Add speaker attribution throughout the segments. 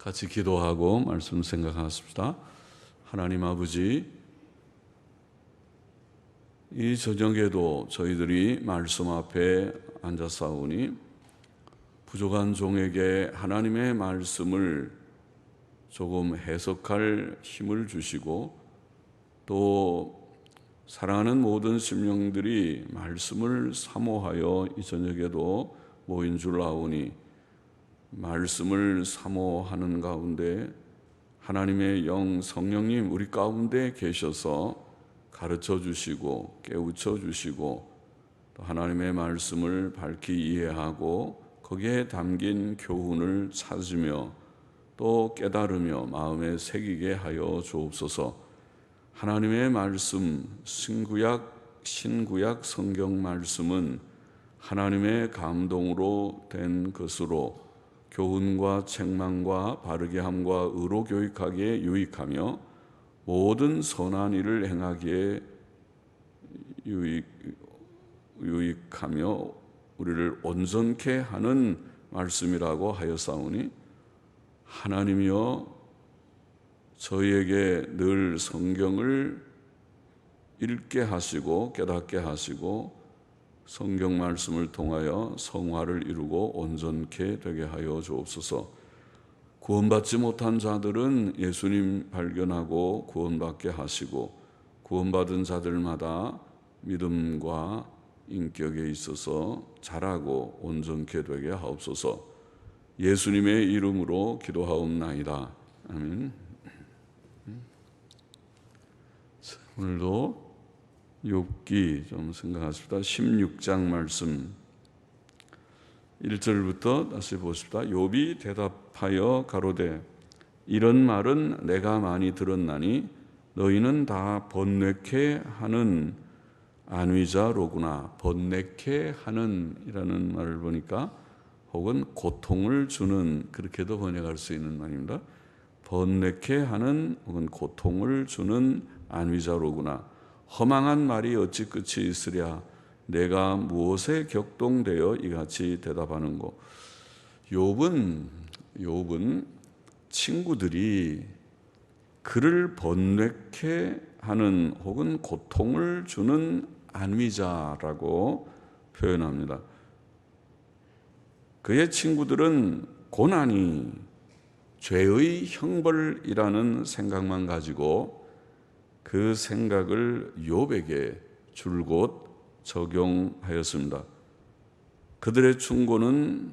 Speaker 1: 같이 기도하고 말씀 생각하십시다. 하나님 아버지, 이 저녁에도 저희들이 말씀 앞에 앉아싸우니 부족한 종에게 하나님의 말씀을 조금 해석할 힘을 주시고, 또 사랑하는 모든 심령들이 말씀을 사모하여 이 저녁에도 모인 줄 아오니, 말씀을 사모하는 가운데 하나님의 영 성령님 우리 가운데 계셔서 가르쳐 주시고 깨우쳐 주시고, 또 하나님의 말씀을 밝히 이해하고 거기에 담긴 교훈을 찾으며 또 깨달으며 마음에 새기게 하여 주옵소서. 하나님의 말씀, 신구약 성경 말씀은 하나님의 감동으로 된 것으로 교훈과 책망과 바르게 함과 의로 교육하기에 유익하며 모든 선한 일을 행하기에 유익하며 우리를 온전케 하는 말씀이라고 하였사오니, 하나님이여 저희에게 늘 성경을 읽게 하시고 깨닫게 하시고 성경 말씀을 통하여 성화를 이루고 온전케 되게 하여 주옵소서. 구원받지 못한 자들은 예수님 발견하고 구원받게 하시고, 구원받은 자들마다 믿음과 인격에 있어서 자라고 온전케 되게 하옵소서. 예수님의 이름으로 기도하옵나이다. 아멘. 오늘도 욥기 좀 생각하십시다. 16장 말씀 1절부터 다시 보십시다. 욥이 대답하여 가로되 이런 말은 내가 많이 들었나니 너희는 다 번뇌케 하는 안위자로구나. 번뇌케 하는 이라는 말을 보니까 혹은 고통을 주는, 그렇게도 번역할 수 있는 말입니다. 번뇌케 하는 혹은 고통을 주는 안위자로구나. 허망한 말이 어찌 끝이 있으랴. 내가 무엇에 격동되어 이같이 대답하는고. 욥은 친구들이 그를 번뇌케 하는 혹은 고통을 주는 안위자라고 표현합니다. 그의 친구들은 고난이 죄의 형벌이라는 생각만 가지고 그 생각을 욥에게 줄곧 적용하였습니다. 그들의 충고는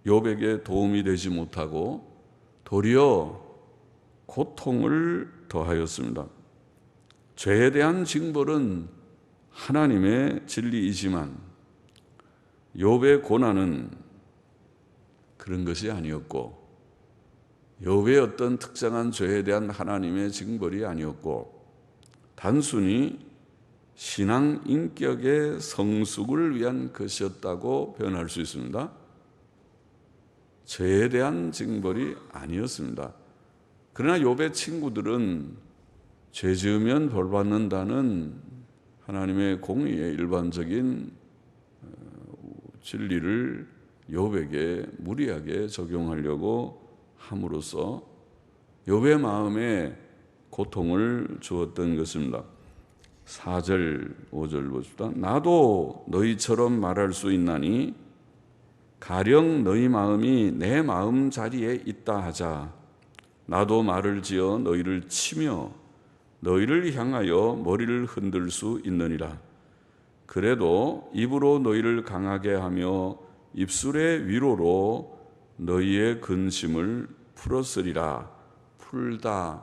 Speaker 1: 욥에게 도움이 되지 못하고 도리어 고통을 더하였습니다. 죄에 대한 징벌은 하나님의 진리이지만 욥의 고난은 그런 것이 아니었고, 욥의 어떤 특정한 죄에 대한 하나님의 징벌이 아니었고, 단순히 신앙 인격의 성숙을 위한 것이었다고 표현할 수 있습니다. 죄에 대한 징벌이 아니었습니다. 그러나 욥의 친구들은 죄 지으면 벌 받는다는 하나님의 공의의 일반적인 진리를 욥에게 무리하게 적용하려고 함으로써 욥의 마음에 고통을 주었던 것입니다. 4절 5절 보십시다. 나도 너희처럼 말할 수 있나니 가령 너희 마음이 내 마음 자리에 있다 하자. 나도 말을 지어 너희를 치며 너희를 향하여 머리를 흔들 수 있느니라. 그래도 입으로 너희를 강하게 하며 입술의 위로로 너희의 근심을 풀었으리라.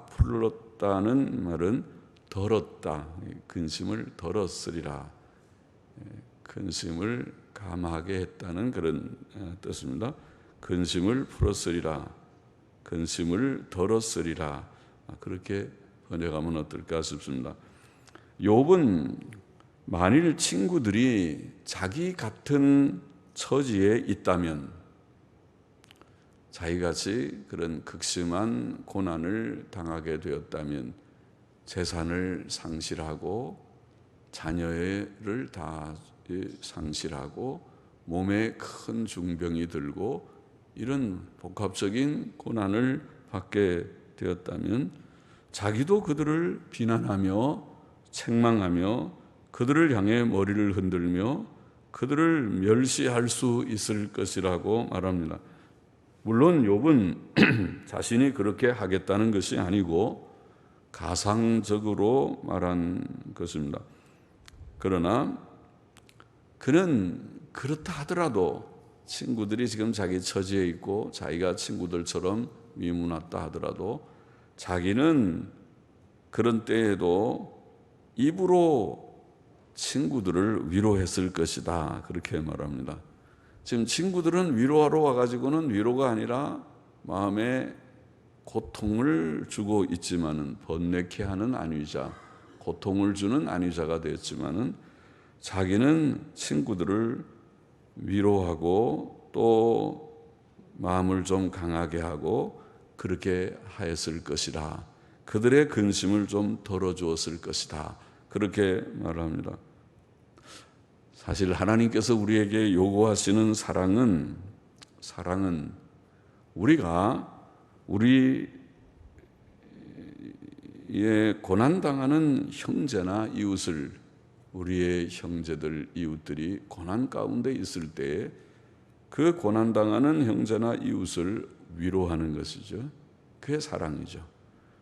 Speaker 1: 풀었다는 말은 덜었다. 근심을 덜었으리라. 근심을 감하게 했다는 그런 뜻입니다. 근심을 풀었으리라. 근심을 덜었으리라. 그렇게 번역하면 어떨까 싶습니다. 욥은 만일 친구들이 자기 같은 처지에 있다면, 자기같이 그런 극심한 고난을 당하게 되었다면 재산을 상실하고 자녀를 다 상실하고 몸에 큰 중병이 들고 이런 복합적인 고난을 받게 되었다면 자기도 그들을 비난하며 책망하며 그들을 향해 머리를 흔들며 그들을 멸시할 수 있을 것이라고 말합니다. 물론 욥은 자신이 그렇게 하겠다는 것이 아니고 가상적으로 말한 것입니다. 그러나 그는 그렇다 하더라도 친구들이 지금 자기 처지에 있고 자기가 친구들처럼 미문왔다 하더라도 자기는 그런 때에도 입으로 친구들을 위로했을 것이다, 그렇게 말합니다. 지금 친구들은 위로하러 와가지고는 위로가 아니라 마음에 고통을 주고 있지만은, 번뇌케 하는 안위자, 고통을 주는 안위자가 되었지만은 자기는 친구들을 위로하고 또 마음을 좀 강하게 하고 그렇게 하였을 것이라, 그들의 근심을 좀 덜어주었을 것이다, 그렇게 말합니다. 사실 하나님께서 우리에게 요구하시는 사랑은 우리가 우리의 고난당하는 형제나 이웃을, 우리의 형제들, 이웃들이 고난 가운데 있을 때에 그 고난당하는 형제나 이웃을 위로하는 것이죠. 그게 사랑이죠.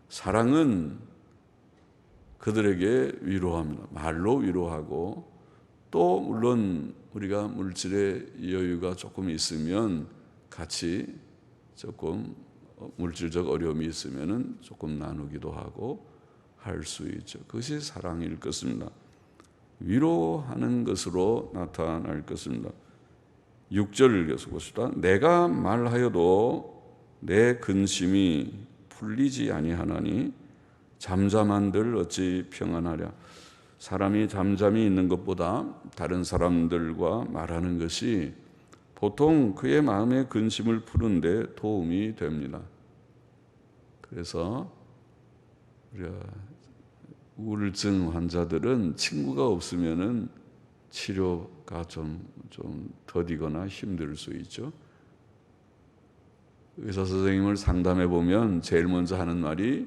Speaker 1: 사랑은 그들에게 위로합니다. 말로 위로하고, 또 물론 우리가 물질의 여유가 조금 있으면 같이 조금 물질적 어려움이 있으면 조금 나누기도 하고 할 수 있죠. 그것이 사랑일 것입니다. 위로하는 것으로 나타날 것입니다. 6절을 계속 봅시다. 내가 말하여도 내 근심이 풀리지 아니하나니 잠잠한들 어찌 평안하랴. 사람이 잠잠히 있는 것보다 다른 사람들과 말하는 것이 보통 그의 마음의 근심을 푸는데 도움이 됩니다. 그래서 우리가 우울증 환자들은 친구가 없으면은 치료가 좀 더디거나 힘들 수 있죠. 의사 선생님을 상담해 보면 제일 먼저 하는 말이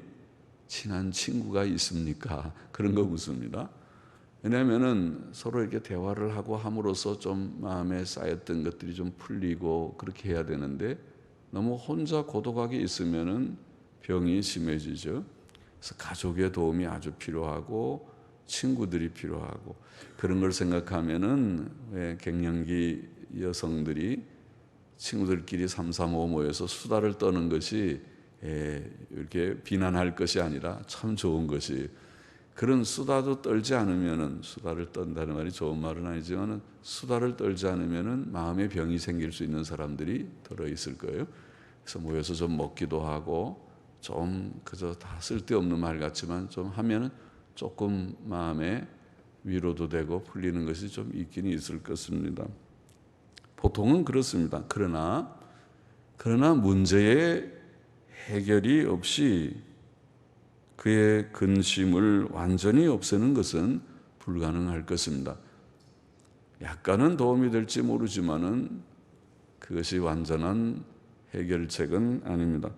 Speaker 1: 친한 친구가 있습니까? 그런 거 묻습니다. 왜냐하면은 서로 이렇게 대화를 하고 함으로써 좀 마음에 쌓였던 것들이 좀 풀리고 그렇게 해야 되는데 너무 혼자 고독하게 있으면은 병이 심해지죠. 그래서 가족의 도움이 아주 필요하고 친구들이 필요하고, 그런 걸 생각하면은 왜 갱년기 여성들이 친구들끼리 3, 3, 5 모여서 수다를 떠는 것이 이렇게 비난할 것이 아니라 참 좋은 것이, 그런 수다도 떨지 않으면은, 수다를 떤다는 말이 좋은 말은 아니지만은 수다를 떨지 않으면은 마음의 병이 생길 수 있는 사람들이 들어 있을 거예요. 그래서 모여서 좀 먹기도 하고, 좀 그저 다 쓸데없는 말 같지만 좀 하면은 조금 마음에 위로도 되고 풀리는 것이 좀 있긴 있을 것입니다. 보통은 그렇습니다. 그러나 문제의 해결이 없이 그의 근심을 완전히 없애는 것은 불가능할 것입니다. 약간은 도움이 될지 모르지만은 그것이 완전한 해결책은 아닙니다.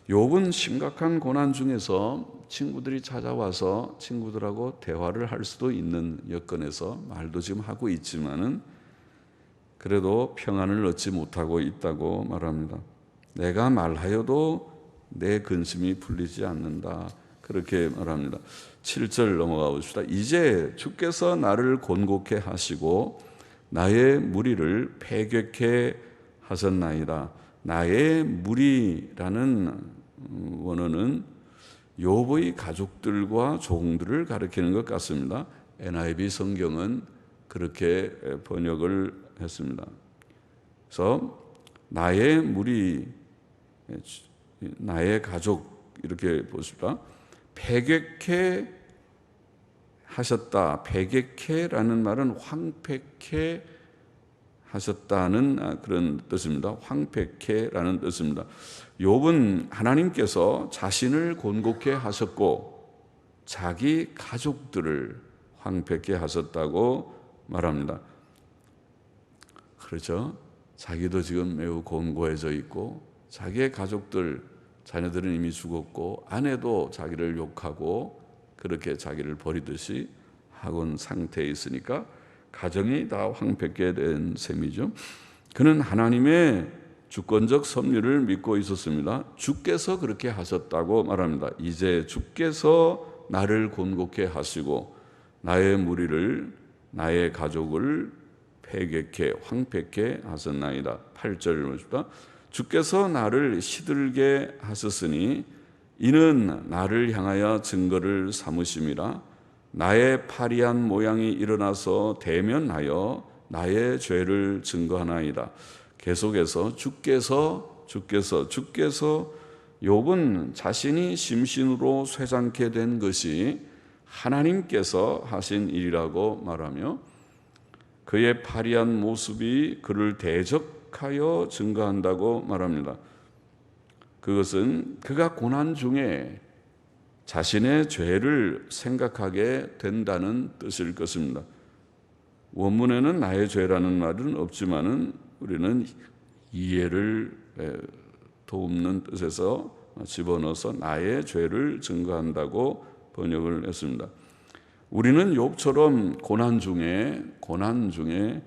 Speaker 1: 욥은 심각한 고난 중에서 친구들이 찾아와서 친구들하고 대화를 할 수도 있는 여건에서 말도 지금 하고 있지만은 그래도 평안을 얻지 못하고 있다고 말합니다. 내가 말하여도 내 근심이 풀리지 않는다, 그렇게 말합니다. 7절 넘어가 봅시다. 이제 주께서 나를 곤고케 하시고 나의 무리를 패격케 하셨나이다. 나의 무리라는 원어는 욥의 가족들과 종들을 가리키는 것 같습니다. NIV 성경은 그렇게 번역을 했습니다. 그래서 나의 무리, 나의 가족, 이렇게 보십시다. 패격케 하셨다. 패격케라는 말은 황폐케 하셨다는 그런 뜻입니다. 황폐케라는 뜻입니다. 욥은 하나님께서 자신을 곤고케 하셨고 자기 가족들을 황폐케 하셨다고 말합니다. 그렇죠? 자기도 지금 매우 곤고해져 있고 자기의 가족들, 자녀들은 이미 죽었고 아내도 자기를 욕하고 그렇게 자기를 버리듯이 하곤 상태에 있으니까 가정이 다 황폐게 된 셈이죠. 그는 하나님의 주권적 섭리를 믿고 있었습니다. 주께서 그렇게 하셨다고 말합니다. 이제 주께서 나를 곤고케 하시고 나의 무리를, 나의 가족을 패객케 황폐케 하셨나이다. 8절 보십시다. 주께서 나를 시들게 하셨으니 이는 나를 향하여 증거를 삼으심이라. 나의 파리한 모양이 일어나서 대면하여 나의 죄를 증거하나이다. 계속해서 주께서 욥은 자신이 심신으로 쇠잔케 된 것이 하나님께서 하신 일이라고 말하며 그의 파리한 모습이 그를 대적하여 증거한다고 말합니다. 그것은 그가 고난 중에 자신의 죄를 생각하게 된다는 뜻일 것입니다. 원문에는 나의 죄라는 말은 없지만은 우리는 이해를 돕는 뜻에서 집어넣어서 나의 죄를 증거한다고 번역을 했습니다. 우리는 욥처럼 고난 중에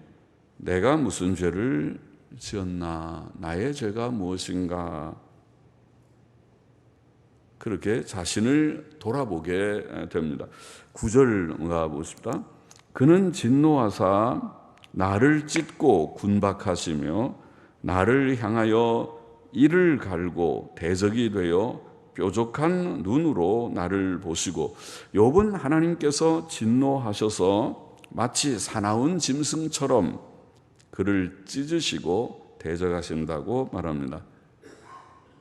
Speaker 1: 내가 무슨 죄를 지었나, 나의 죄가 무엇인가, 그렇게 자신을 돌아보게 됩니다. 9절 가보십시다. 그는 진노하사 나를 찢고 군박하시며 나를 향하여 이를 갈고 대적이 되어 뾰족한 눈으로 나를 보시고, 욥은 하나님께서 진노하셔서 마치 사나운 짐승처럼 그를 찢으시고 대적하신다고 말합니다.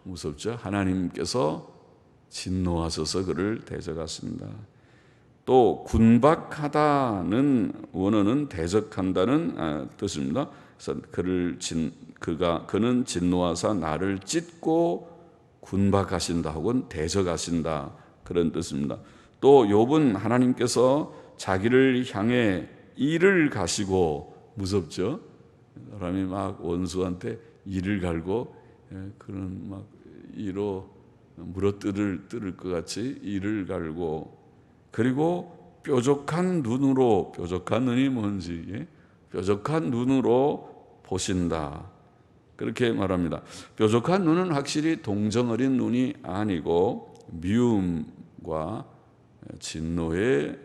Speaker 1: 무섭죠? 하나님께서 진노하셔서 그를 대적하신다. 또 군박하다는 원어는 대적한다는 뜻입니다. 그래서 그는 진노하사 나를 찢고 군박하신다 혹은 대적하신다, 그런 뜻입니다. 또 욥은 하나님께서 자기를 향해 이를 가시고, 무섭죠? 사람이 막 원수한테 이를 갈고 그런 막 이로 물어뜯을 것 같이 이를 갈고, 그리고 뾰족한 눈으로, 뾰족한 눈이 뭔지, 뾰족한 눈으로 보신다, 그렇게 말합니다. 뾰족한 눈은 확실히 동정어린 눈이 아니고 미움과 진노의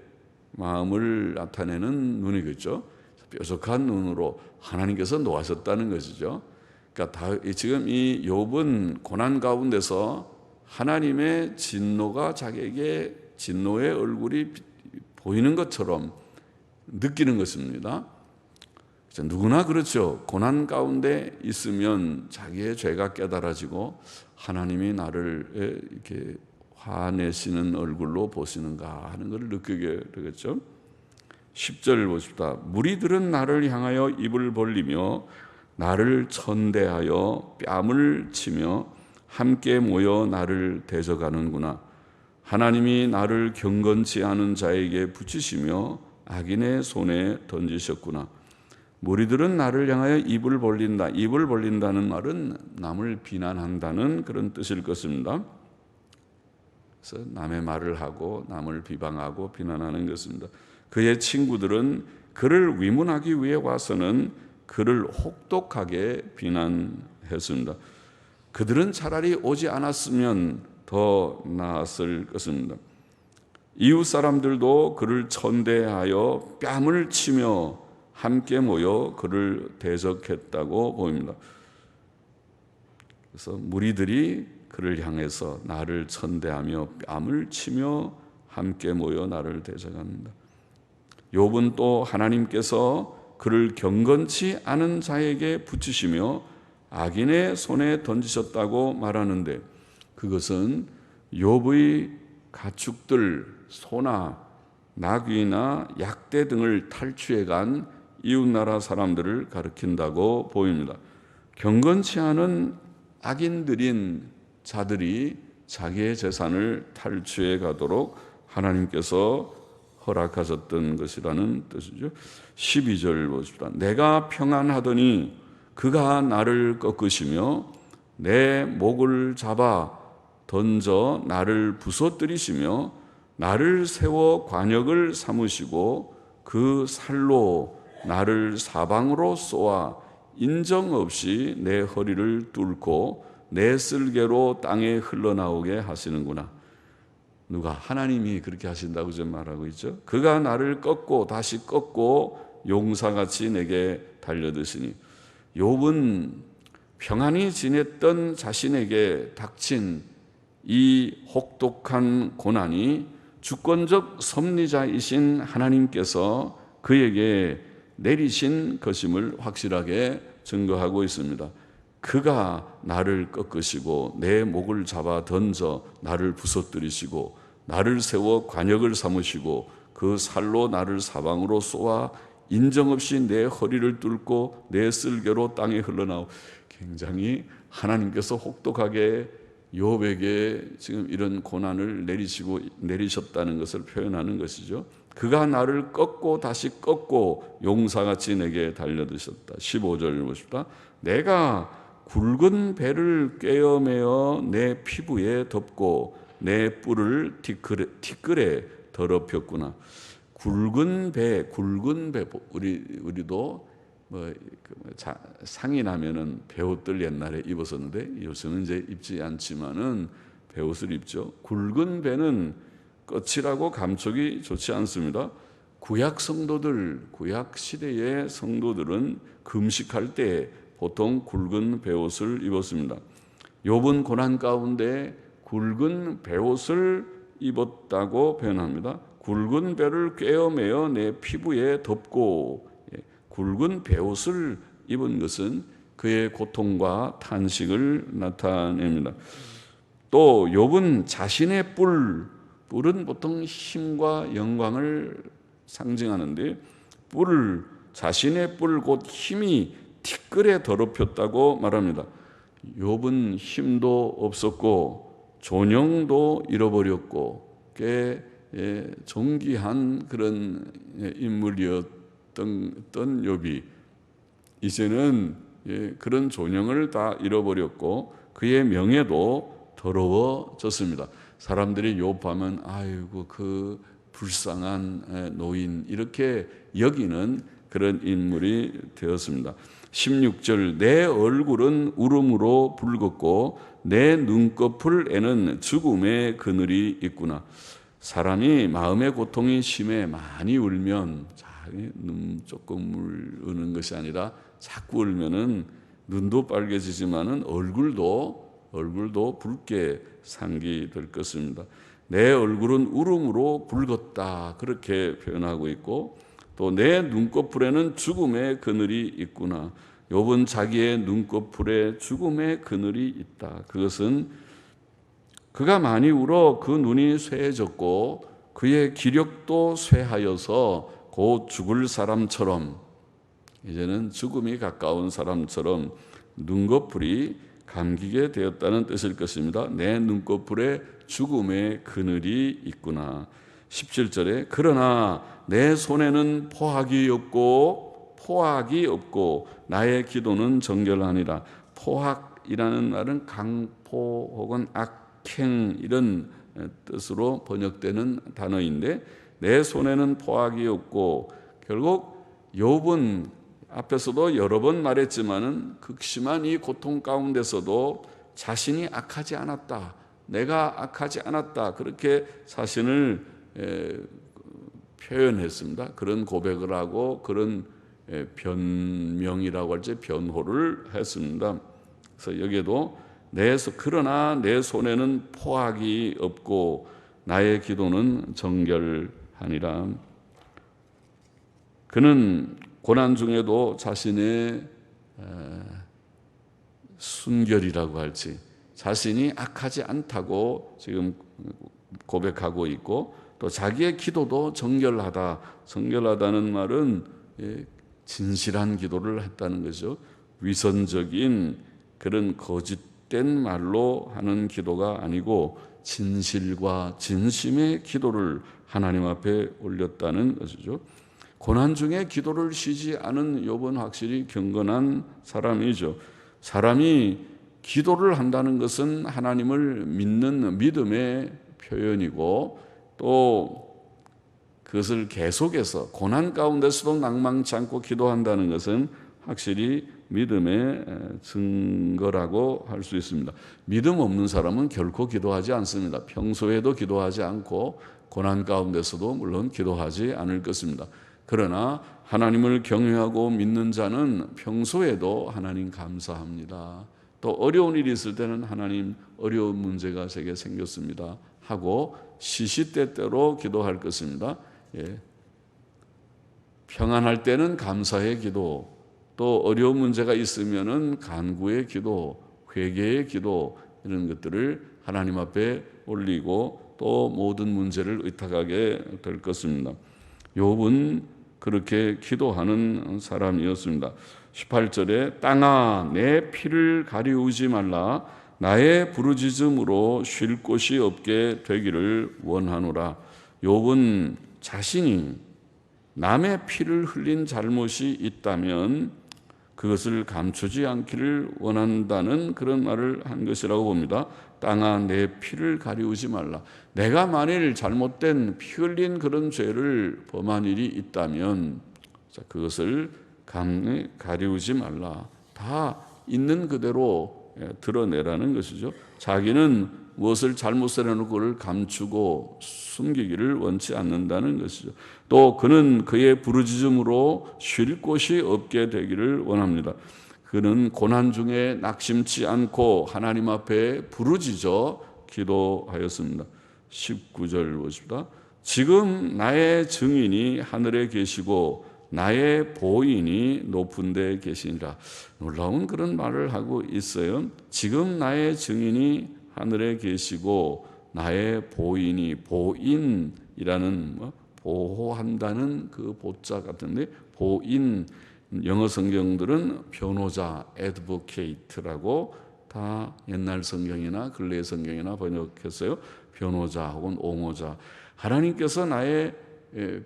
Speaker 1: 마음을 나타내는 눈이겠죠. 뾰족한 눈으로 하나님께서 노하셨다는 것이죠. 그러니까 지금 이 욥은 고난 가운데서 하나님의 진노가 자기에게 진노의 얼굴이 보이는 것처럼 느끼는 것입니다. 누구나 그렇죠. 고난 가운데 있으면 자기의 죄가 깨달아지고 하나님이 나를 이렇게 화내시는 얼굴로 보시는가 하는 것을 느끼게 되겠죠. 10절 보십시다. 무리들은 나를 향하여 입을 벌리며 나를 천대하여 뺨을 치며 함께 모여 나를 대적하는구나. 하나님이 나를 경건치 않은 자에게 붙이시며 악인의 손에 던지셨구나. 무리들은 나를 향하여 입을 벌린다. 입을 벌린다는 말은 남을 비난한다는 그런 뜻일 것입니다. 그래서 남의 말을 하고 남을 비방하고 비난하는 것입니다. 그의 친구들은 그를 위문하기 위해 와서는 그를 혹독하게 비난했습니다. 그들은 차라리 오지 않았으면 더 나았을 것입니다. 이웃 사람들도 그를 천대하여 뺨을 치며 함께 모여 그를 대적했다고 보입니다. 그래서 무리들이 그를 향해서 나를 천대하며 뺨을 치며 함께 모여 나를 대적합니다. 욥은 또 하나님께서 그를 경건치 않은 자에게 붙이시며 악인의 손에 던지셨다고 말하는데, 그것은 욥의 가축들, 소나 나귀나 약대 등을 탈취해간 이웃나라 사람들을 가리킨다고 보입니다. 경건치 않은 악인들인 자들이 자기의 재산을 탈취해 가도록 하나님께서 허락하셨던 것이라는 뜻이죠. 12절 보십시다. 내가 평안하더니 그가 나를 꺾으시며 내 목을 잡아 던져 나를 부서뜨리시며 나를 세워 관역을 삼으시고 그 살로 나를 사방으로 쏘아 인정 없이 내 허리를 뚫고 내 쓸개로 땅에 흘러나오게 하시는구나. 누가? 하나님이 그렇게 하신다고 좀 말하고 있죠. 그가 나를 꺾고 다시 꺾고 용사같이 내게 달려드시니. 욥은 평안히 지냈던 자신에게 닥친 이 혹독한 고난이 주권적 섭리자이신 하나님께서 그에게 내리신 것임을 확실하게 증거하고 있습니다. 그가 나를 꺾으시고 내 목을 잡아 던져 나를 부서뜨리시고 나를 세워 관역을 삼으시고 그 살로 나를 사방으로 쏘아 인정없이 내 허리를 뚫고 내 쓸개로 땅에 흘러나오. 굉장히 하나님께서 혹독하게 욥에게 지금 이런 고난을 내리셨다는 것을 표현하는 것이죠. 그가 나를 꺾고 다시 꺾고 용사같이 내게 달려드셨다. 15절 보십시다. 내가 굵은 배를 꿰어매어 내 피부에 덮고 내 뿔을 티끌에 더럽혔구나. 굵은 배. 우리도 상이 나면은 배옷들 옛날에 입었었는데 요즘은 이제 입지 않지만은 배옷을 입죠. 굵은 배는 거칠하고 감촉이 좋지 않습니다. 구약 시대의 성도들은 금식할 때 보통 굵은 배옷을 입었습니다. 욥은 고난 가운데 굵은 배옷을 입었다고 표현합니다. 굵은 배를 꿰어매어 내 피부에 덮고. 굵은 배옷을 입은 것은 그의 고통과 탄식을 나타냅니다. 또 욥은 자신의 뿔은 보통 힘과 영광을 상징하는데 자신의 뿔 곧 힘이 티끌에 더럽혔다고 말합니다. 욥은 힘도 없었고 존영도 잃어버렸고 꽤 존귀한 그런 인물이었던 욥이 이제는 그런 존영을 다 잃어버렸고 그의 명예도 더러워졌습니다. 사람들이 욥하면 아이고 그 불쌍한 노인 이렇게 여기는 그런 인물이 되었습니다. 16절 내 얼굴은 울음으로 붉었고 내 눈꺼풀에는 죽음의 그늘이 있구나. 사람이 마음의 고통이 심해 많이 울면 눈 조금 우는 것이 아니라 자꾸 울면은 눈도 빨개지지만은 얼굴도 붉게 상기될 것입니다. 내 얼굴은 울음으로 붉었다 그렇게 표현하고 있고 또 내 눈꺼풀에는 죽음의 그늘이 있구나. 욥은 자기의 눈꺼풀에 죽음의 그늘이 있다. 그것은 그가 많이 울어 그 눈이 쇠해졌고 그의 기력도 쇠하여서 곧 죽을 사람처럼 이제는 죽음이 가까운 사람처럼 눈꺼풀이 감기게 되었다는 뜻일 것입니다. 내 눈꺼풀에 죽음의 그늘이 있구나. 17절에 그러나 내 손에는 포악이 없고 나의 기도는 정결하니라. 포악이라는 말은 강포 혹은 악행 이런 뜻으로 번역되는 단어인데 내 손에는 포악이 없고 결국 욥은 앞에서도 여러 번 말했지만은 극심한 이 고통 가운데서도 자신이 악하지 않았다. 내가 악하지 않았다. 그렇게 자신을 표현했습니다. 그런 고백을 하고 그런 변명이라고 할지 변호를 했습니다. 그래서 여기에도 그러나 내 손에는 포악이 없고 나의 기도는 정결하니라. 그는 고난 중에도 자신의 순결이라고 할지 자신이 악하지 않다고 지금 고백하고 있고 또 자기의 기도도 정결하다. 정결하다는 말은 진실한 기도를 했다는 거죠. 위선적인 그런 거짓된 말로 하는 기도가 아니고 진실과 진심의 기도를 하나님 앞에 올렸다는 것이죠. 고난 중에 기도를 쉬지 않은 욥은 확실히 경건한 사람이죠. 사람이 기도를 한다는 것은 하나님을 믿는 믿음의 표현이고, 또 그것을 계속해서 고난 가운데서도 낭망치 않고 기도한다는 것은 확실히 믿음의 증거라고 할 수 있습니다. 믿음 없는 사람은 결코 기도하지 않습니다. 평소에도 기도하지 않고 고난 가운데서도 물론 기도하지 않을 것입니다. 그러나 하나님을 경외하고 믿는 자는 평소에도 하나님 감사합니다. 또 어려운 일이 있을 때는 하나님, 어려운 문제가 제게 생겼습니다 하고 시시때때로 기도할 것입니다. 평안할 때는 감사의 기도, 또 어려운 문제가 있으면은 간구의 기도, 회개의 기도, 이런 것들을 하나님 앞에 올리고 또 모든 문제를 의탁하게 될 것입니다. 욥은 그렇게 기도하는 사람이었습니다. 18절에 땅아 내 피를 가리우지 말라, 나의 부르짖음으로 쉴 곳이 없게 되기를 원하노라. 욥은 자신이 남의 피를 흘린 잘못이 있다면 그것을 감추지 않기를 원한다는 그런 말을 한 것이라고 봅니다. 땅아 내 피를 가리우지 말라. 내가 만일 잘못된 피 흘린 그런 죄를 범한 일이 있다면 그것을 가리우지 말라. 다 있는 그대로 드러내라는 것이죠. 자기는 무엇을 잘못을 해놓고 그걸 감추고 숨기기를 원치 않는다는 것이죠. 또 그는 그의 부르짖음으로 쉴 곳이 없게 되기를 원합니다. 그는 고난 중에 낙심치 않고 하나님 앞에 부르짖어 기도하였습니다. 19절 보십니다. 지금 나의 증인이 하늘에 계시고 나의 보인이 높은 데 계시니라. 놀라운 그런 말을 하고 있어요. 지금 나의 증인이 하늘에 계시고 나의 보인이, 보인이라는 보호한다는 그 보자 같은데, 보인, 영어 성경들은 변호자, advocate라고 다 옛날 성경이나 근래 성경이나 번역했어요. 변호자 혹은 옹호자. 하나님께서 나의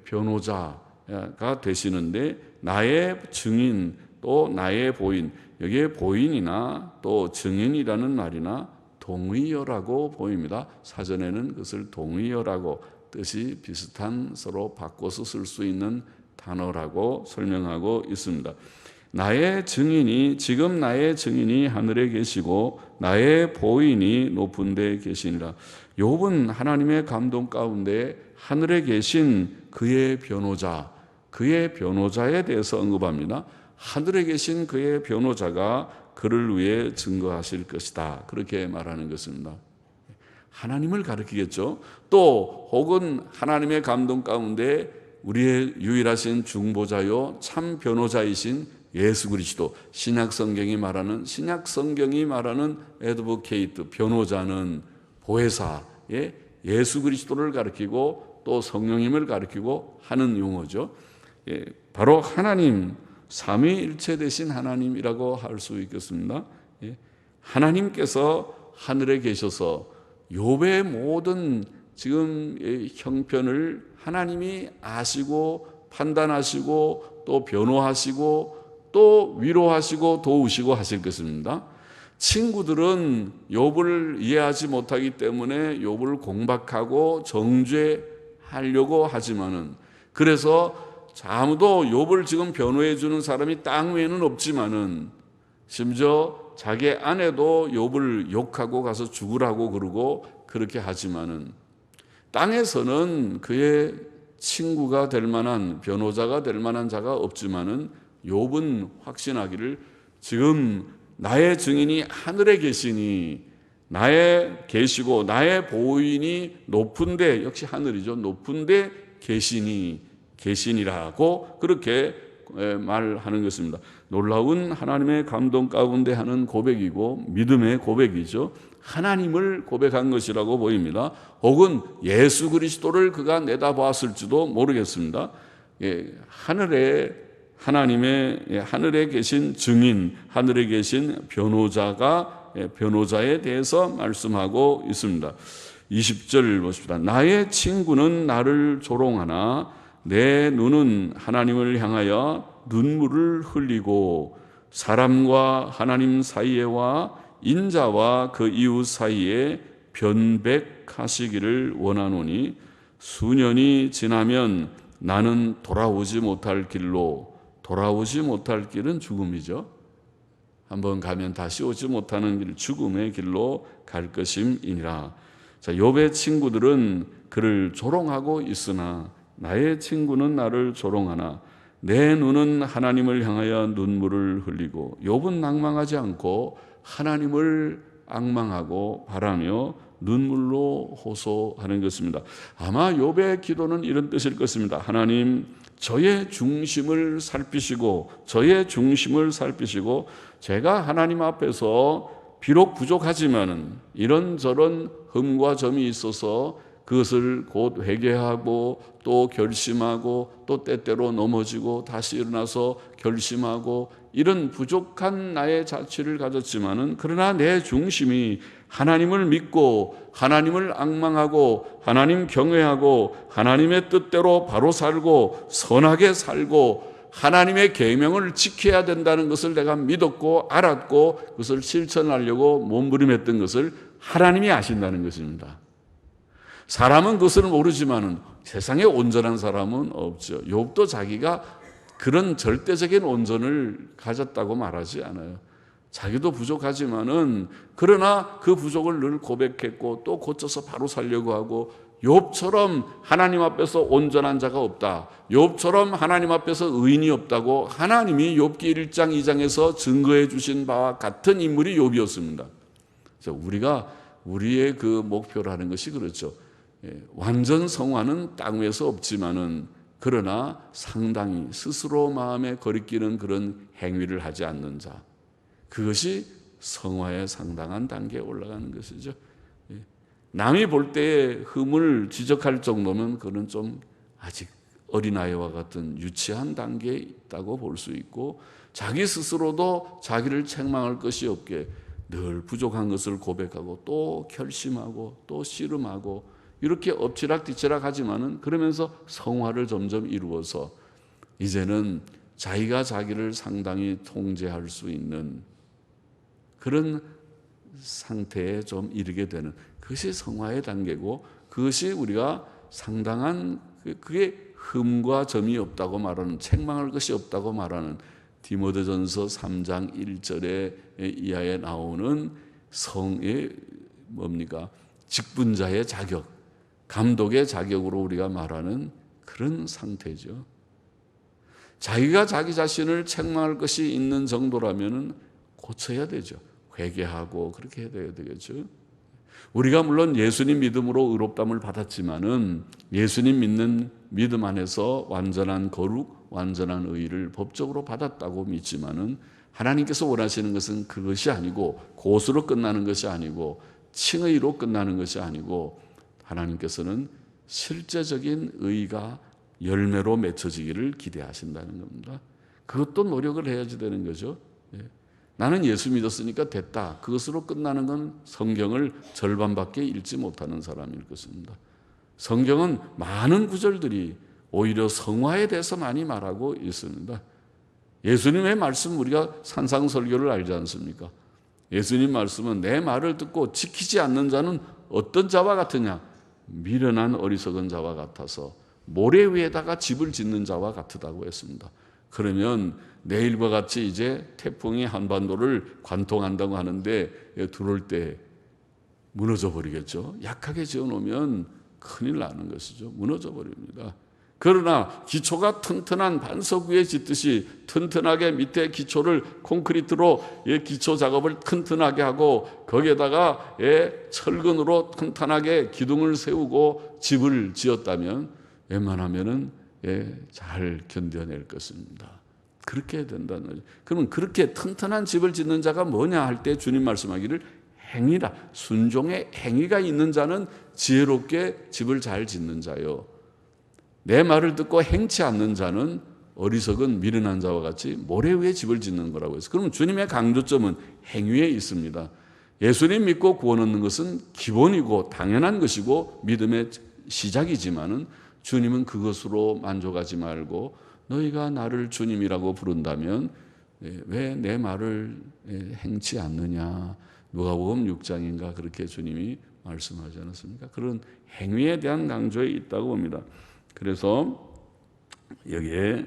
Speaker 1: 변호자가 되시는데 나의 증인 또 나의 보인, 여기에 보인이나 또 증인이라는 말이나 동의어라고 보입니다. 사전에는 그것을 동의어라고, 뜻이 비슷한 서로 바꿔서 쓸 수 있는 단어라고 설명하고 있습니다. 나의 증인이, 지금 나의 증인이 하늘에 계시고 나의 보인이 높은 데 계시니라. 욥은 하나님의 감동 가운데 하늘에 계신 그의 변호자, 그의 변호자에 대해서 언급합니다. 하늘에 계신 그의 변호자가 그를 위해 증거하실 것이다, 그렇게 말하는 것입니다. 하나님을 가리키겠죠. 또 혹은 하나님의 감동 가운데 우리의 유일하신 중보자요 참 변호자이신 예수 그리스도, 신약 성경이 말하는 애드보케이트, 변호자는 보혜사의 예수 그리스도를 가리키고 또 성령님을 가리키고 하는 용어죠. 바로 하나님, 삼위일체 되신 하나님이라고 할 수 있겠습니다. 하나님께서 하늘에 계셔서 욥의 모든 지금 형편을 하나님이 아시고 판단하시고 또 변호하시고 또 위로하시고 도우시고 하실 것입니다. 친구들은 욥을 이해하지 못하기 때문에 욥을 공박하고 정죄하려고 하지만은, 그래서 아무도 욥을 지금 변호해 주는 사람이 땅 외에는 없지만은, 심지어 자기 아내도 욥을 욕하고 가서 죽으라고 그러고 그렇게 하지만은, 땅에서는 그의 친구가 될 만한, 변호자가 될 만한 자가 없지만은 욥은 확신하기를 지금 나의 증인이 하늘에 계시니, 나의 계시고 나의 보인이 높은데, 역시 하늘이죠, 높은데 계시니라고 그렇게 말하는 것입니다. 놀라운 하나님의 감동 가운데 하는 고백이고 믿음의 고백이죠. 하나님을 고백한 것이라고 보입니다. 혹은 예수 그리스도를 그가 내다보았을지도 모르겠습니다. 하늘에 계신 증인, 하늘에 계신 변호자가 변호자에 대해서 말씀하고 있습니다. 20절 보십시다. 나의 친구는 나를 조롱하나 내 눈은 하나님을 향하여 눈물을 흘리고 사람과 하나님 사이에와 인자와 그 이웃 사이에 변백하시기를 원하노니 수년이 지나면 나는 돌아오지 못할 길로, 돌아오지 못할 길은 죽음이죠. 한번 가면 다시 오지 못하는 길, 죽음의 길로 갈 것임이니라. 자, 욥의 친구들은 그를 조롱하고 있으나 나의 친구는 나를 조롱하나 내 눈은 하나님을 향하여 눈물을 흘리고, 욥은 낭망하지 않고 하나님을 앙망하고 바라며 눈물로 호소하는 것입니다. 아마 욥의 기도는 이런 뜻일 것입니다. 하나님, 저의 중심을 살피시고, 저의 중심을 살피시고, 제가 하나님 앞에서 비록 부족하지만은 이런저런 흠과 점이 있어서 그것을 곧 회개하고 또 결심하고 또 때때로 넘어지고 다시 일어나서 결심하고, 이런 부족한 나의 자취를 가졌지만은 그러나 내 중심이 하나님을 믿고 하나님을 앙망하고 하나님 경외하고 하나님의 뜻대로 바로 살고 선하게 살고 하나님의 계명을 지켜야 된다는 것을 내가 믿었고 알았고 그것을 실천하려고 몸부림했던 것을 하나님이 아신다는 것입니다. 사람은 그것을 모르지만은 세상에 온전한 사람은 없죠. 욥도 자기가 그런 절대적인 온전을 가졌다고 말하지 않아요. 자기도 부족하지만은 그러나 그 부족을 늘 고백했고 또 고쳐서 바로 살려고 하고, 욥처럼 하나님 앞에서 온전한 자가 없다, 욥처럼 하나님 앞에서 의인이 없다고 하나님이 욥기 1장 2장에서 증거해 주신 바와 같은 인물이 욥이었습니다. 우리가 우리의 그 목표라는 것이 그렇죠. 완전 성화는 땅 위에서 없지만은 그러나 상당히 스스로 마음에 거리끼는 그런 행위를 하지 않는 자, 그것이 성화의 상당한 단계에 올라가는 것이죠. 남이 볼 때의 흠을 지적할 정도면 그는 좀 아직 어린아이와 같은 유치한 단계에 있다고 볼 수 있고, 자기 스스로도 자기를 책망할 것이 없게 늘 부족한 것을 고백하고 또 결심하고 또 씨름하고 이렇게 엎치락뒤치락 하지만은 그러면서 성화를 점점 이루어서 이제는 자기가 자기를 상당히 통제할 수 있는 그런 상태에 좀 이르게 되는, 그것이 성화의 단계고, 그것이 우리가 상당한, 그게 흠과 점이 없다고 말하는, 책망할 것이 없다고 말하는 디모데전서 3장 1절에 이하에 나오는 성의 뭡니까? 직분자의 자격, 감독의 자격으로 우리가 말하는 그런 상태죠. 자기가 자기 자신을 책망할 것이 있는 정도라면 고쳐야 되죠. 회개하고 그렇게 해야 되겠죠. 우리가 물론 예수님 믿음으로 의롭다함을 받았지만은 예수님 믿는 믿음 안에서 완전한 거룩, 완전한 의를 법적으로 받았다고 믿지만은 하나님께서 원하시는 것은 그것이 아니고, 고수로 끝나는 것이 아니고, 칭의로 끝나는 것이 아니고, 하나님께서는 실제적인 의가 열매로 맺혀지기를 기대하신다는 겁니다. 그것도 노력을 해야지 되는 거죠. 나는 예수 믿었으니까 됐다, 그것으로 끝나는 건 성경을 절반밖에 읽지 못하는 사람일 것입니다. 성경은 많은 구절들이 오히려 성화에 대해서 많이 말하고 있습니다. 예수님의 말씀, 우리가 산상설교를 알지 않습니까? 예수님 말씀은 내 말을 듣고 지키지 않는 자는 어떤 자와 같으냐? 미련한 어리석은 자와 같아서 모래 위에다가 집을 짓는 자와 같다고 했습니다. 그러면 내일과 같이 이제 태풍이 한반도를 관통한다고 하는데 들어올 때 무너져 버리겠죠. 약하게 지어놓으면 큰일 나는 것이죠. 무너져 버립니다. 그러나 기초가 튼튼한 반석 위에 짓듯이 튼튼하게 밑에 기초를 콘크리트로 기초 작업을 튼튼하게 하고 거기에다가 철근으로 튼튼하게 기둥을 세우고 집을 지었다면 웬만하면은 잘 견뎌낼 것입니다. 그렇게 해야 된다는 거죠. 그러면 그렇게 튼튼한 집을 짓는 자가 뭐냐 할 때 주님 말씀하기를 행위라, 순종의 행위가 있는 자는 지혜롭게 집을 잘 짓는 자요, 내 말을 듣고 행치 않는 자는 어리석은 미련한 자와 같이 모래 위에 집을 짓는 거라고 해서, 그럼 주님의 강조점은 행위에 있습니다. 예수님 믿고 구원 얻는 것은 기본이고 당연한 것이고 믿음의 시작이지만은 주님은 그것으로 만족하지 말고 너희가 나를 주님이라고 부른다면 왜 내 말을 행치 않느냐. 누가복음 6장인가 그렇게 주님이 말씀하지 않았습니까? 그런 행위에 대한 강조에 있다고 봅니다. 그래서 여기에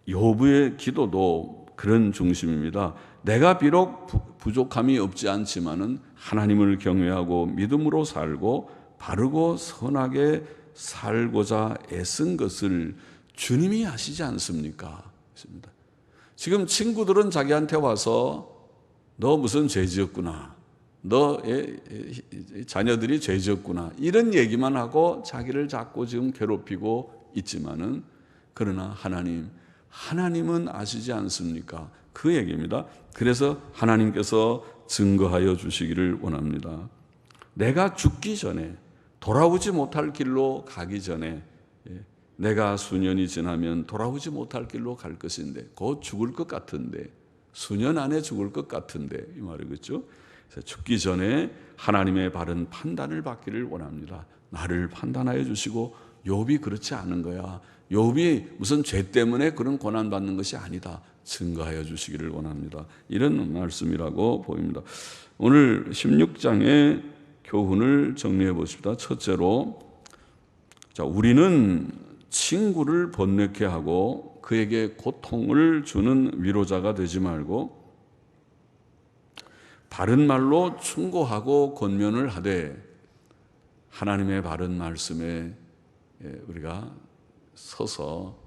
Speaker 1: 욥의 기도도 그런 중심입니다. 내가 비록 부족함이 없지 않지만은 하나님을 경외하고 믿음으로 살고 바르고 선하게 살고자 애쓴 것을 주님이 아시지 않습니까? 지금 친구들은 자기한테 와서 너 무슨 죄 지었구나. 너 자녀들이 죄 지었구나. 이런 얘기만 하고 자기를 자꾸 지금 괴롭히고 있지만은 그러나 하나님은 아시지 않습니까? 그 얘기입니다. 그래서 하나님께서 증거하여 주시기를 원합니다. 내가 죽기 전에 돌아오지 못할 길로 가기 전에 내가 수년이 지나면 돌아오지 못할 길로 갈 것인데 곧 죽을 것 같은데 수년 안에 죽을 것 같은데 이 말이겠죠. 그래서 죽기 전에 하나님의 바른 판단을 받기를 원합니다. 나를 판단하여 주시고 욥이 그렇지 않은 거야. 욥이 무슨 죄 때문에 그런 고난 받는 것이 아니다. 증거하여 주시기를 원합니다. 이런 말씀이라고 보입니다. 오늘 16장의 교훈을 정리해 보십시다. 첫째로 우리는 친구를 번뇌케 하고 그에게 고통을 주는 위로자가 되지 말고 바른 말로 충고하고 권면을 하되 하나님의 바른 말씀에 우리가 서서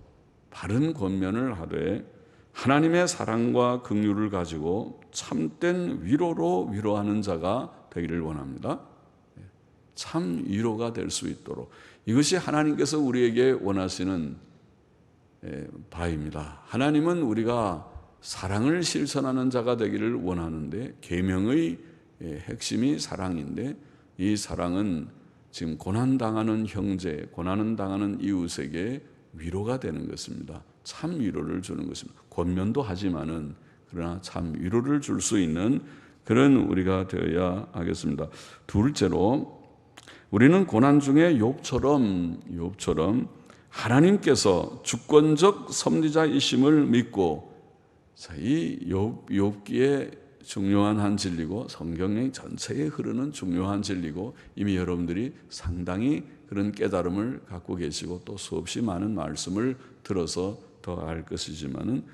Speaker 1: 바른 권면을 하되 하나님의 사랑과 긍휼을 가지고 참된 위로로 위로하는 자가 되기를 원합니다. 참 위로가 될 수 있도록 이것이 하나님께서 우리에게 원하시는 바입니다. 하나님은 우리가 사랑을 실천하는 자가 되기를 원하는데 계명의 핵심이 사랑인데 이 사랑은 지금 고난당하는 형제, 고난당하는 이웃에게 위로가 되는 것입니다. 참 위로를 주는 것입니다. 권면도 하지만은 그러나 참 위로를 줄 수 있는 그런 우리가 되어야 하겠습니다. 둘째로 우리는 고난 중에 욥처럼 하나님께서 주권적 섭리자이심을 믿고 이 욥기의 중요한 한 진리고 성경 전체에 흐르는 중요한 진리고 이미 여러분들이 상당히 그런 깨달음을 갖고 계시고 또 수없이 많은 말씀을 들어서 더 알 것이지만은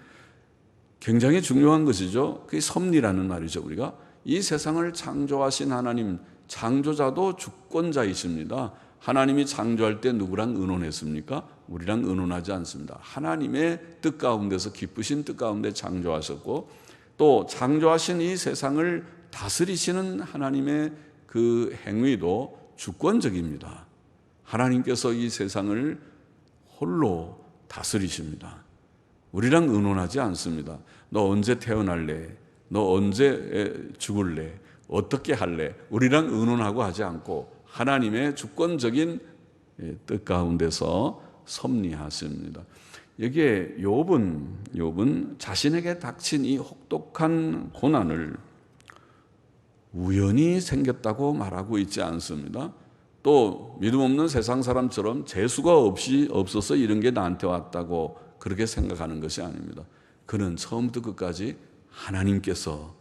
Speaker 1: 굉장히 중요한 것이죠. 그게 섭리라는 말이죠. 우리가 이 세상을 창조하신 하나님, 창조자도 주권자이십니다. 하나님이 창조할 때 누구랑 의논했습니까? 우리랑 의논하지 않습니다. 하나님의 뜻 가운데서 기쁘신 뜻 가운데 창조하셨고 또 창조하신 이 세상을 다스리시는 하나님의 그 행위도 주권적입니다. 하나님께서 이 세상을 홀로 다스리십니다. 우리랑 의논하지 않습니다. 너 언제 태어날래? 너 언제 죽을래? 어떻게 할래? 우리랑 의논하고 하지 않고 하나님의 주권적인 뜻 가운데서 섭리하십니다. 여기에 욥은 자신에게 닥친 이 혹독한 고난을 우연히 생겼다고 말하고 있지 않습니다. 또 믿음 없는 세상 사람처럼 재수가 없어서 이런 게 나한테 왔다고 그렇게 생각하는 것이 아닙니다. 그는 처음부터 끝까지 하나님께서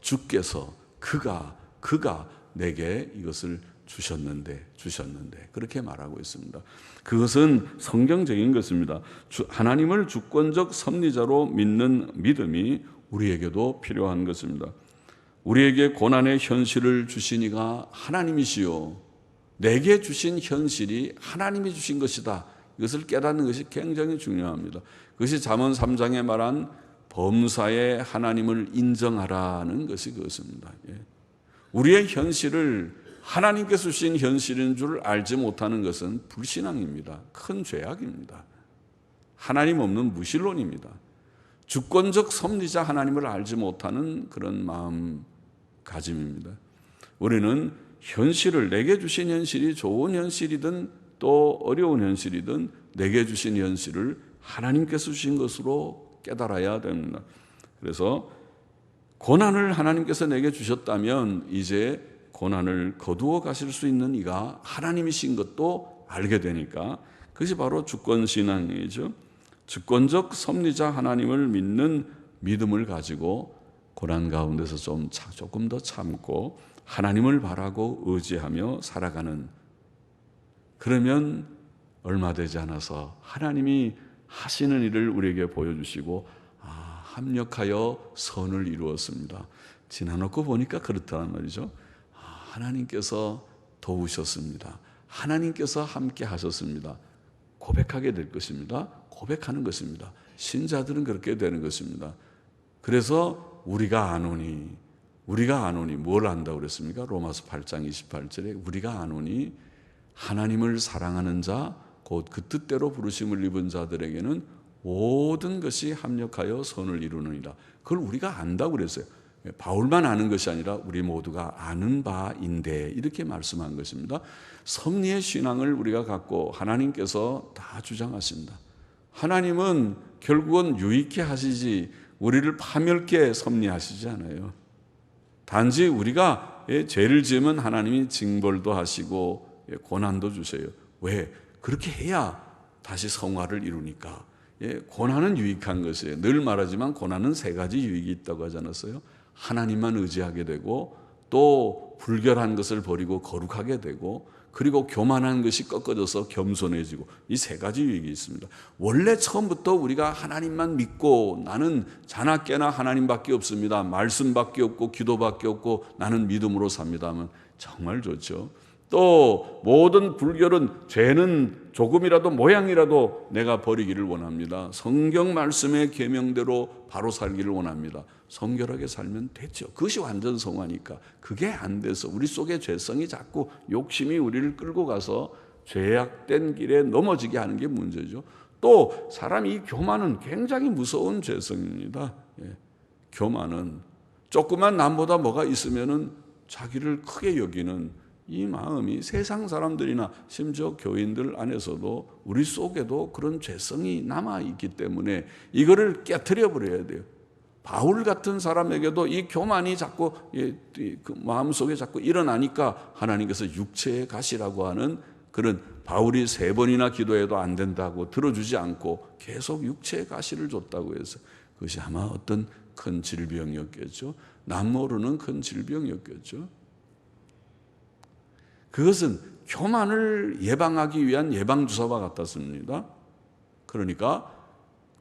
Speaker 1: 주께서 그가 내게 이것을 주셨는데 그렇게 말하고 있습니다. 그것은 성경적인 것입니다. 하나님을 주권적 섭리자로 믿는 믿음이 우리에게도 필요한 것입니다. 우리에게 고난의 현실을 주신 이가 하나님이시요 내게 주신 현실이 하나님이 주신 것이다. 이것을 깨닫는 것이 굉장히 중요합니다. 그것이 잠언 3장에 말한 범사에 하나님을 인정하라는 것이 그것입니다. 우리의 현실을 하나님께서 주신 현실인 줄 알지 못하는 것은 불신앙입니다. 큰 죄악입니다. 하나님 없는 무신론입니다. 주권적 섭리자 하나님을 알지 못하는 그런 마음가짐입니다. 우리는 현실을 내게 주신 현실이 좋은 현실이든 또 어려운 현실이든 내게 주신 현실을 하나님께서 주신 것으로 깨달아야 됩니다. 그래서 고난을 하나님께서 내게 주셨다면 이제 고난을 거두어 가실 수 있는 이가 하나님이신 것도 알게 되니까 그것이 바로 주권신앙이죠. 주권적 섭리자 하나님을 믿는 믿음을 가지고 고난 가운데서 조금 더 참고 하나님을 바라고 의지하며 살아가는, 그러면 얼마 되지 않아서 하나님이 하시는 일을 우리에게 보여주시고 합력하여 선을 이루었습니다. 지나놓고 보니까 그렇다는 말이죠. 하나님께서 도우셨습니다. 하나님께서 함께 하셨습니다. 고백하게 될 것입니다. 고백하는 것입니다. 신자들은 그렇게 되는 것입니다. 그래서 우리가 아노니 뭘 안다고 그랬습니까? 로마서 8장 28절에 우리가 아노니 하나님을 사랑하는 자 곧 그 뜻대로 부르심을 입은 자들에게는 모든 것이 합력하여 선을 이루느니라. 그걸 우리가 안다고 그랬어요. 바울만 아는 것이 아니라 우리 모두가 아는 바인데 이렇게 말씀한 것입니다. 섭리의 신앙을 우리가 갖고 하나님께서 다 주장하십니다. 하나님은 결국은 유익게 하시지 우리를 파멸케 섭리하시지 않아요. 단지 우리가 죄를 지으면 하나님이 징벌도 하시고 고난도 주세요. 왜? 그렇게 해야 다시 성화를 이루니까. 고난은 유익한 것이에요. 늘 말하지만 고난은 세 가지 유익이 있다고 하지 않았어요? 하나님만 의지하게 되고, 또 불결한 것을 버리고 거룩하게 되고, 그리고 교만한 것이 꺾어져서 겸손해지고, 이 세 가지 유익이 있습니다. 원래 처음부터 우리가 하나님만 믿고 나는 자나깨나 하나님밖에 없습니다, 말씀밖에 없고 기도밖에 없고 나는 믿음으로 삽니다 하면 정말 좋죠. 또 모든 불결은, 죄는 조금이라도 모양이라도 내가 버리기를 원합니다. 성경 말씀의 계명대로 바로 살기를 원합니다. 성결하게 살면 됐죠. 그것이 완전 성화니까. 그게 안 돼서 우리 속에 죄성이 자꾸 욕심이 우리를 끌고 가서 죄악된 길에 넘어지게 하는 게 문제죠. 또 사람이 교만은 굉장히 무서운 죄성입니다. 교만은 조그만 남보다 뭐가 있으면은 자기를 크게 여기는 이 마음이 세상 사람들이나 심지어 교인들 안에서도 우리 속에도 그런 죄성이 남아있기 때문에 이거를 깨트려 버려야 돼요. 바울 같은 사람에게도 이 교만이 자꾸 그 마음속에 자꾸 일어나니까 하나님께서 육체의 가시라고 하는, 그런 바울이 3번이나 기도해도 안 된다고 들어주지 않고 계속 육체의 가시를 줬다고 해서 그것이 아마 어떤 큰 질병이었겠죠. 남 모르는 큰 질병이었겠죠. 그것은 교만을 예방하기 위한 예방주사와 같았습니다. 그러니까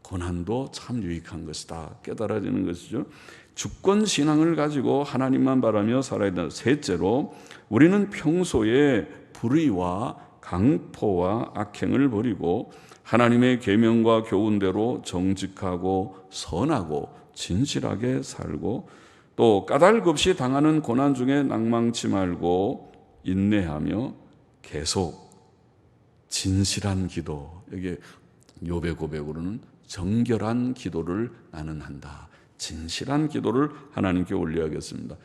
Speaker 1: 고난도 참 유익한 것이다 깨달아지는 것이죠. 주권신앙을 가지고 하나님만 바라며 살아야 된다. 셋째로, 우리는 평소에 불의와 강포와 악행을 버리고 하나님의 계명과 교훈대로 정직하고 선하고 진실하게 살고, 또 까닭 없이 당하는 고난 중에 낭망치 말고 인내하며 계속 진실한 기도, 여기 욥의 고백으로는 정결한 기도를 나는 한다. 진실한 기도를 하나님께 올려야겠습니다.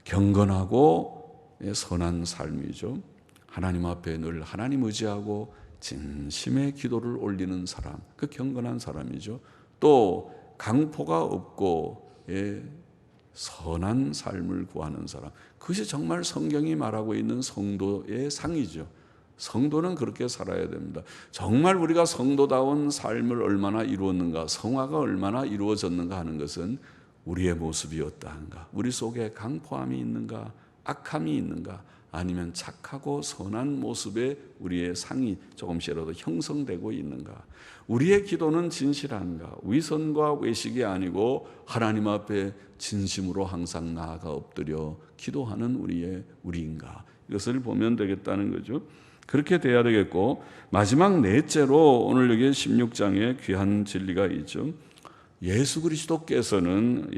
Speaker 1: 경건하고 선한 삶이죠. 하나님 앞에 늘 하나님 의지하고 진심의 기도를 올리는 사람, 그 경건한 사람이죠. 또 강포가 없고 선한 삶을 구하는 사람, 그것이 정말 성경이 말하고 있는 성도의 상이죠. 성도는 그렇게 살아야 됩니다. 정말 우리가 성도다운 삶을 얼마나 이루었는가, 성화가 얼마나 이루어졌는가 하는 것은 우리의 모습이 어떠한가, 우리 속에 강포함이 있는가, 악함이 있는가, 아니면 착하고 선한 모습에 우리의 상이 조금씩이라도 형성되고 있는가, 우리의 기도는 진실한가, 위선과 외식이 아니고 하나님 앞에 진심으로 항상 나아가 엎드려 기도하는 우리인가, 이것을 보면 되겠다는 거죠. 그렇게 돼야 되겠고, 마지막 넷째로 오늘 여기 16장에 귀한 진리가 있죠. 예수 그리스도께서는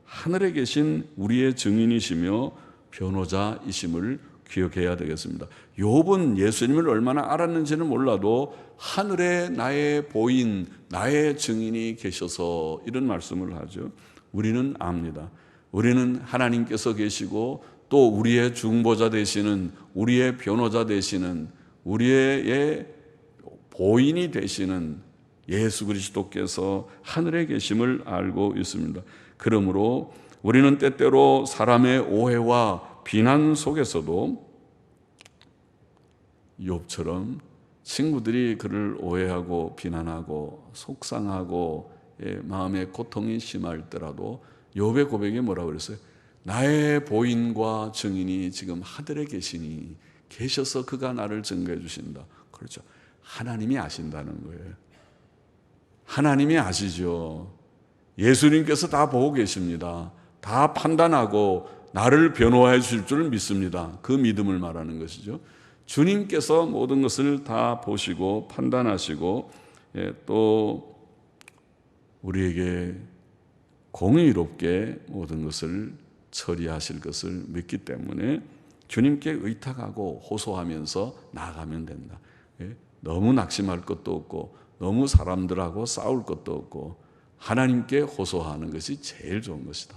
Speaker 1: 하늘에 계신 우리의 증인이시며 변호자이심을 기억해야 되겠습니다. 욥은 예수님을 얼마나 알았는지는 몰라도 하늘에 나의 보인, 나의 증인이 계셔서 이런 말씀을 하죠. 우리는 압니다. 우리는 하나님께서 계시고 또 우리의 중보자 되시는, 우리의 변호자 되시는, 우리의 보인이 되시는 예수 그리스도께서 하늘에 계심을 알고 있습니다. 그러므로 우리는 때때로 사람의 오해와 비난 속에서도 욥처럼 친구들이 그를 오해하고 비난하고 속상하고 마음의 고통이 심할 때라도 욥의 고백이 뭐라고 그랬어요? 나의 보인과 증인이 지금 하늘에 계셔서 그가 나를 증거해 주신다. 그렇죠. 하나님이 아신다는 거예요. 하나님이 아시죠. 예수님께서 다 보고 계십니다. 다 판단하고 나를 변호해 주실 줄 믿습니다. 그 믿음을 말하는 것이죠. 주님께서 모든 것을 다 보시고 판단하시고 또 우리에게 공의롭게 모든 것을 처리하실 것을 믿기 때문에 주님께 의탁하고 호소하면서 나아가면 된다. 너무 낙심할 것도 없고 너무 사람들하고 싸울 것도 없고 하나님께 호소하는 것이 제일 좋은 것이다.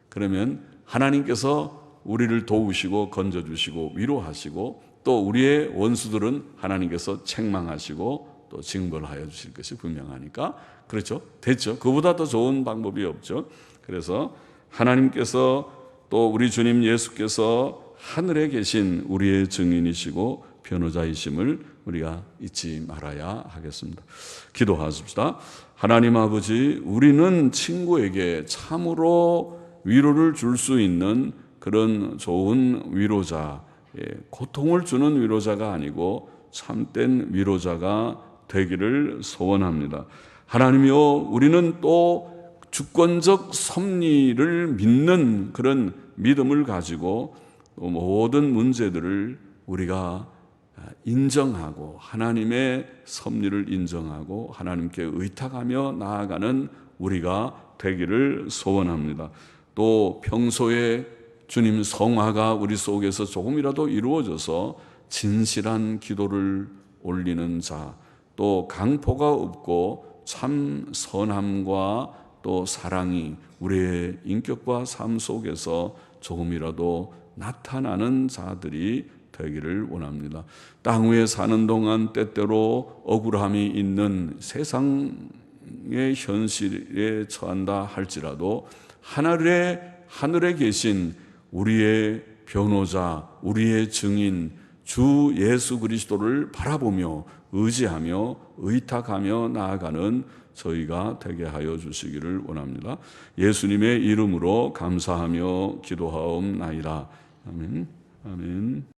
Speaker 1: 그러면 하나님께서 우리를 도우시고 건져주시고 위로하시고 또 우리의 원수들은 하나님께서 책망하시고 또 징벌하여 주실 것이 분명하니까 그렇죠. 됐죠. 그보다 더 좋은 방법이 없죠. 그래서 하나님께서 또 우리 주님 예수께서 하늘에 계신 우리의 증인이시고 변호자이심을 우리가 잊지 말아야 하겠습니다. 기도하십시다. 하나님 아버지, 우리는 친구에게 참으로 위로를 줄 수 있는 그런 좋은 위로자, 고통을 주는 위로자가 아니고 참된 위로자가 되기를 소원합니다. 하나님이여, 우리는 또 주권적 섭리를 믿는 그런 믿음을 가지고 모든 문제들을 우리가 인정하고 하나님의 섭리를 인정하고 하나님께 의탁하며 나아가는 우리가 되기를 소원합니다. 또 평소에 주님 성화가 우리 속에서 조금이라도 이루어져서 진실한 기도를 올리는 자, 또 강포가 없고 참 선함과 또 사랑이 우리의 인격과 삶 속에서 조금이라도 나타나는 자들이 되기를 원합니다. 땅 위에 사는 동안 때때로 억울함이 있는 세상의 현실에 처한다 할지라도 하늘에 계신 우리의 변호자, 우리의 증인 주 예수 그리스도를 바라보며 의지하며 의탁하며 나아가는 저희가 되게 하여 주시기를 원합니다. 예수님의 이름으로 감사하며 기도하옵나이다. 아멘. 아멘.